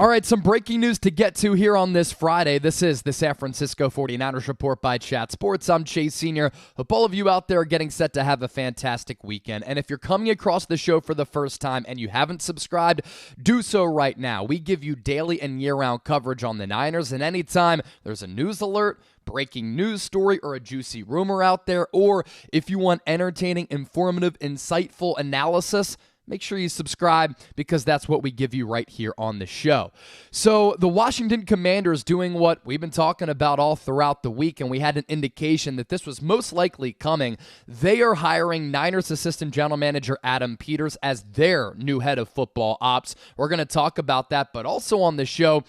All right, some breaking news to get to here on this Friday. This is the San Francisco 49ers Report by Chat Sports. I'm Chase Sr. Hope all of you out there are getting set to have a fantastic weekend. And if you're coming across the show for the first time and you haven't subscribed, do so right now. We give you daily and year-round coverage on the Niners, and anytime there's a news alert, breaking news story, or a juicy rumor out there, or if you want entertaining, informative, insightful analysis, make sure you subscribe because that's what we give you right here on the show. So the Washington Commanders doing what we've been talking about all throughout the week, and we had an indication that this was most likely coming. They are hiring Niners assistant general manager Adam Peters as their new head of football ops. We're going to talk about that, but also on the show,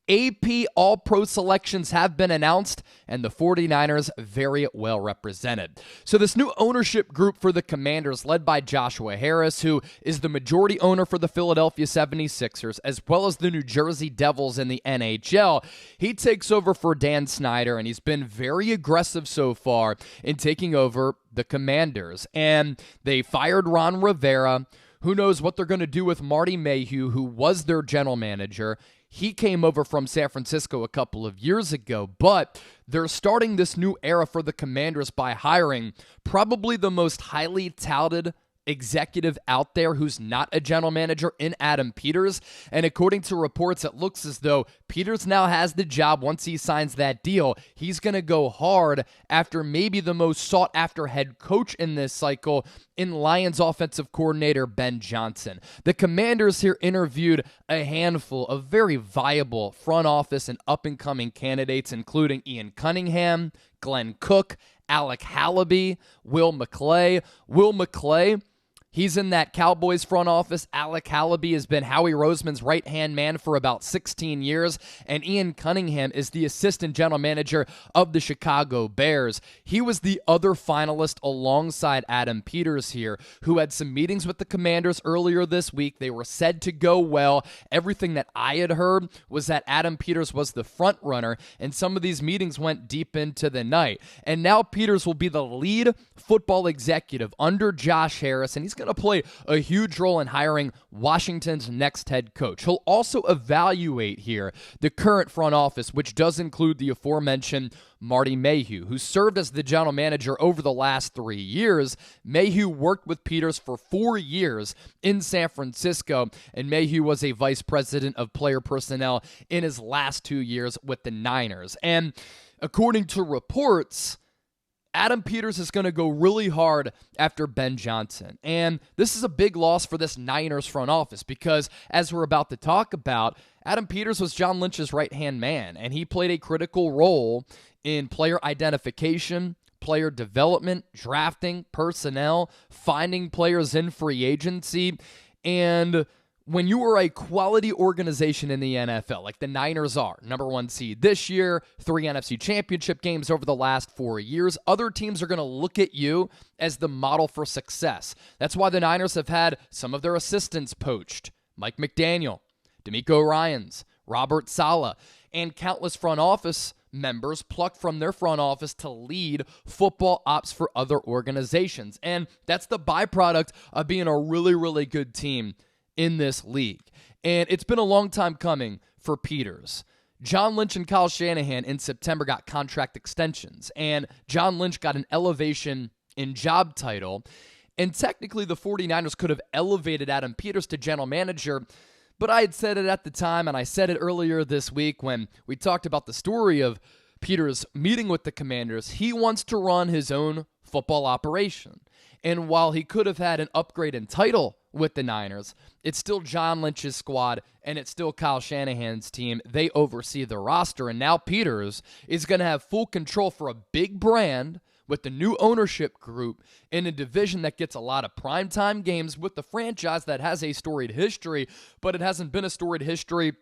AP All-Pro selections have been announced, and the 49ers very well represented. So this new ownership group for the Commanders, led by Joshua Harris, who is the majority owner for the Philadelphia 76ers, as well as the New Jersey Devils in the NHL, he takes over for Dan Snyder, and he's been very aggressive so far in taking over the Commanders. And they fired Ron Rivera. Who knows what they're going to do with Marty Mayhew, who was their general manager. He came over from San Francisco a couple of years ago, but they're starting this new era for the Commanders by hiring probably the most highly touted executive out there who's not a general manager in Adam Peters. And according to reports, it looks as though Peters now has the job. Once he signs that deal, he's going to go hard after maybe the most sought-after head coach in this cycle in Lions offensive coordinator Ben Johnson. The Commanders here interviewed a handful of very viable front office and up-and-coming candidates, including Ian Cunningham, Glenn Cook, Alec Hallaby, Will McClay. Will McClay, he's in that Cowboys front office. Alec Hallaby has been Howie Roseman's right-hand man for about 16 years, and Ian Cunningham is the assistant general manager of the Chicago Bears. He was the other finalist alongside Adam Peters here, who had some meetings with the Commanders earlier this week. They were said to go well. Everything that I had heard was that Adam Peters was the front runner, and some of these meetings went deep into the night. And now Peters will be the lead football executive under Josh Harris, and he's going to play a huge role in hiring Washington's next head coach. He'll also evaluate here the current front office, which does include the aforementioned Marty Mayhew, who served as the general manager over the last 3 years. Mayhew worked with Peters for 4 years in San Francisco, and Mayhew was a vice president of player personnel in his last 2 years with the Niners. And according to reports, Adam Peters is going to go really hard after Ben Johnson. And this is a big loss for this Niners front office because, as we're about to talk about, Adam Peters was John Lynch's right-hand man, and he played a critical role in player identification, player development, drafting, personnel, finding players in free agency, and when you are a quality organization in the NFL, like the Niners are, number 1 seed this year, 3 NFC championship games over the last 4 years, other teams are going to look at you as the model for success. That's why the Niners have had some of their assistants poached. Mike McDaniel, Demeco Ryans, Robert Saleh, and countless front office members plucked from their front office to lead football ops for other organizations. And that's the byproduct of being a really, really good team in this league. And it's been a long time coming for Peters. John Lynch and Kyle Shanahan in September got contract extensions, and John Lynch got an elevation in job title, and technically the 49ers could have elevated Adam Peters to general manager, but I had said it at the time, and I said it earlier this week when we talked about the story of Peters meeting with the Commanders. He wants to run his own football operation. And while he could have had an upgrade in title with the Niners, it's still John Lynch's squad, and it's still Kyle Shanahan's team. They oversee the roster, and now Peters is going to have full control for a big brand with the new ownership group in a division that gets a lot of primetime games with the franchise that has a storied history, but it hasn't been a storied history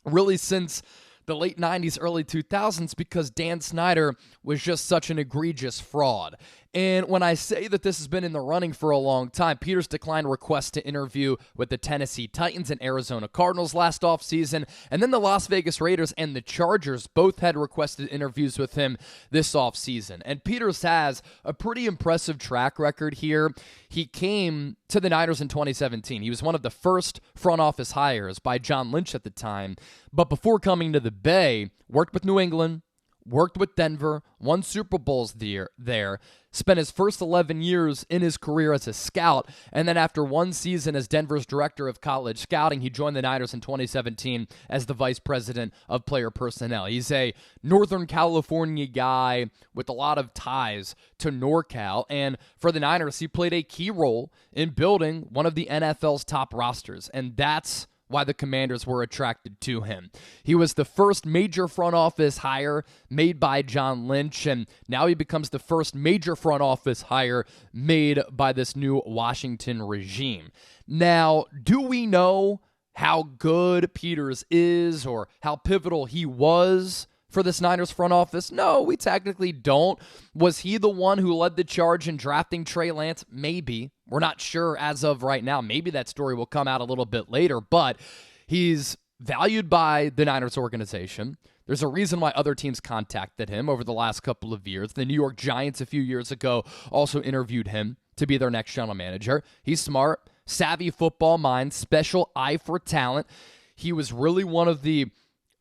really since the late 90s, early 2000s, because Dan Snyder was just such an egregious fraud. And when I say that this has been in the running for a long time, Peters declined requests to interview with the Tennessee Titans and Arizona Cardinals last offseason, and then the Las Vegas Raiders and the Chargers both had requested interviews with him this offseason. And Peters has a pretty impressive track record here. He came to the Niners in 2017. He was one of the first front office hires by John Lynch at the time, but before coming to the Bay, worked with New England, worked with Denver, won Super Bowls there, spent his first 11 years in his career as a scout, and then after one season as Denver's director of college scouting, he joined the Niners in 2017 as the vice president of player personnel. He's a Northern California guy with a lot of ties to NorCal, and for the Niners, he played a key role in building one of the NFL's top rosters, and that's why the Commanders were attracted to him. He was the first major front office hire made by John Lynch, and now he becomes the first major front office hire made by this new Washington regime. Now, do we know how good Peters is or how pivotal he was for this Niners front office? No, we technically don't. Was he the one who led the charge in drafting Trey Lance? Maybe. We're not sure as of right now. Maybe that story will come out a little bit later, but he's valued by the Niners organization. There's a reason why other teams contacted him over the last couple of years. The New York Giants a few years ago also interviewed him to be their next general manager. He's smart, savvy football mind, special eye for talent. He was really one of the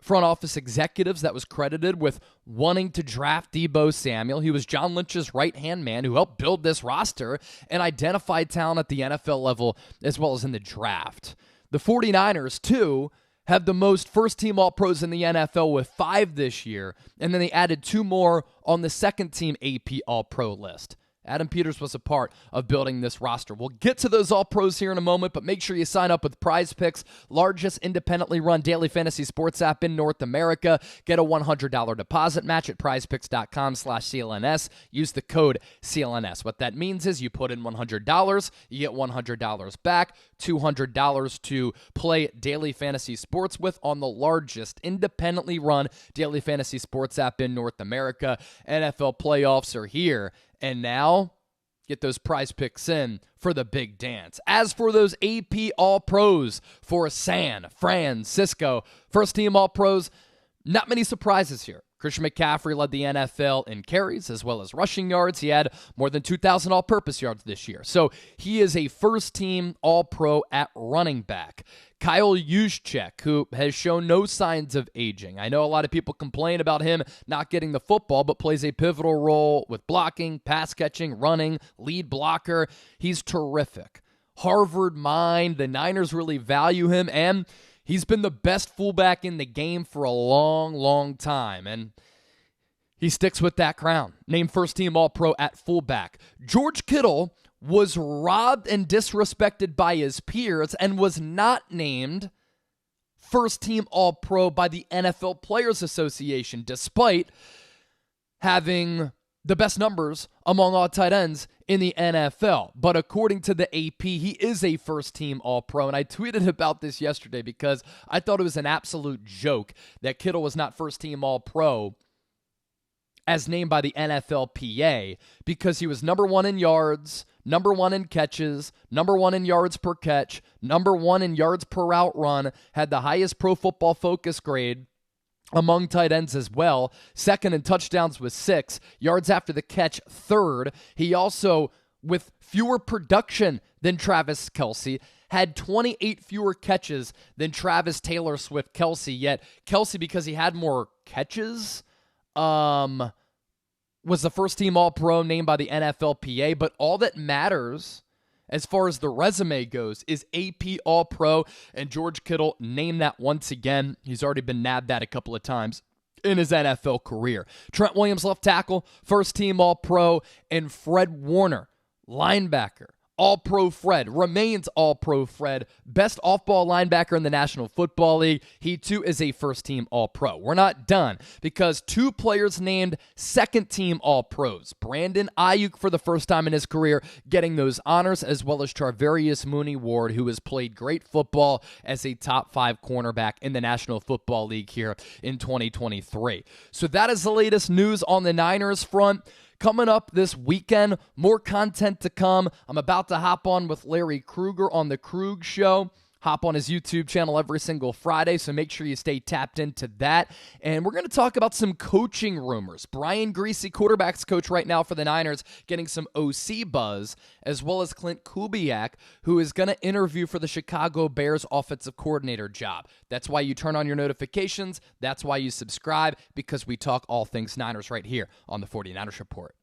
front office executives that was credited with wanting to draft Deebo Samuel. He was John Lynch's right-hand man who helped build this roster and identified talent at the NFL level as well as in the draft. The 49ers, too, have the most first-team All-Pros in the NFL with 5 this year, and then they added 2 more on the second-team AP All-Pro list. Adam Peters was a part of building this roster. We'll get to those All-Pros here in a moment, but make sure you sign up with Prize Picks, largest independently run daily fantasy sports app in North America. Get a $100 deposit match at prizepicks.com/CLNS. Use the code CLNS. What that means is you put in $100, you get $100 back, $200 to play daily fantasy sports with on the largest independently run daily fantasy sports app in North America. NFL playoffs are here. And now, get those Prize Picks in for the big dance. As for those AP All-Pros for San Francisco, first-team All-Pros, not many surprises here. Christian McCaffrey led the NFL in carries as well as rushing yards. He had more than 2,000 all-purpose yards this year. So he is a first-team All-Pro at running back. Kyle Juszczyk, who has shown no signs of aging. I know a lot of people complain about him not getting the football, but plays a pivotal role with blocking, pass catching, running, lead blocker. He's terrific. Harvard mind. The Niners really value him, and he's been the best fullback in the game for a long, long time, and he sticks with that crown. Named first-team All-Pro at fullback. George Kittle was robbed and disrespected by his peers and was not named first-team All-Pro by the NFL Players Association, despite having the best numbers among all tight ends in the NFL. But according to the AP, he is a first-team All-Pro, and I tweeted about this yesterday because I thought it was an absolute joke that Kittle was not first-team All-Pro as named by the NFLPA because he was number 1 in yards, number 1 in catches, number 1 in yards per catch, number 1 in yards per route run, had the highest Pro Football Focus grade among tight ends as well, second in touchdowns with 6, yards after the catch, third. He also, with fewer production than Travis Kelce, had 28 fewer catches than Travis Taylor Swift Kelce, yet Kelce, because he had more catches, was the first-team All-Pro named by the NFLPA, but all that matters as far as the resume goes is AP All-Pro, and George Kittle named that once again. He's already been nabbed that a couple of times in his NFL career. Trent Williams, left tackle, first-team All-Pro, and Fred Warner, linebacker. All-Pro Fred, remains All-Pro Fred, best off-ball linebacker in the National Football League. He, too, is a first-team All-Pro. We're not done because 2 players named second-team All-Pros. Brandon Ayuk, for the first time in his career, getting those honors, as well as Charvarius Mooney-Ward, who has played great football as a top-5 cornerback in the National Football League here in 2023. So that is the latest news on the Niners front. Coming up this weekend, more content to come. I'm about to hop on with Larry Krueger on The Krug Show. Hop on his YouTube channel every single Friday, so make sure you stay tapped into that. And we're going to talk about some coaching rumors. Brian Griese, quarterback's coach right now for the Niners, getting some OC buzz, as well as Clint Kubiak, who is going to interview for the Chicago Bears offensive coordinator job. That's why you turn on your notifications. That's why you subscribe, because we talk all things Niners right here on the 49ers Report.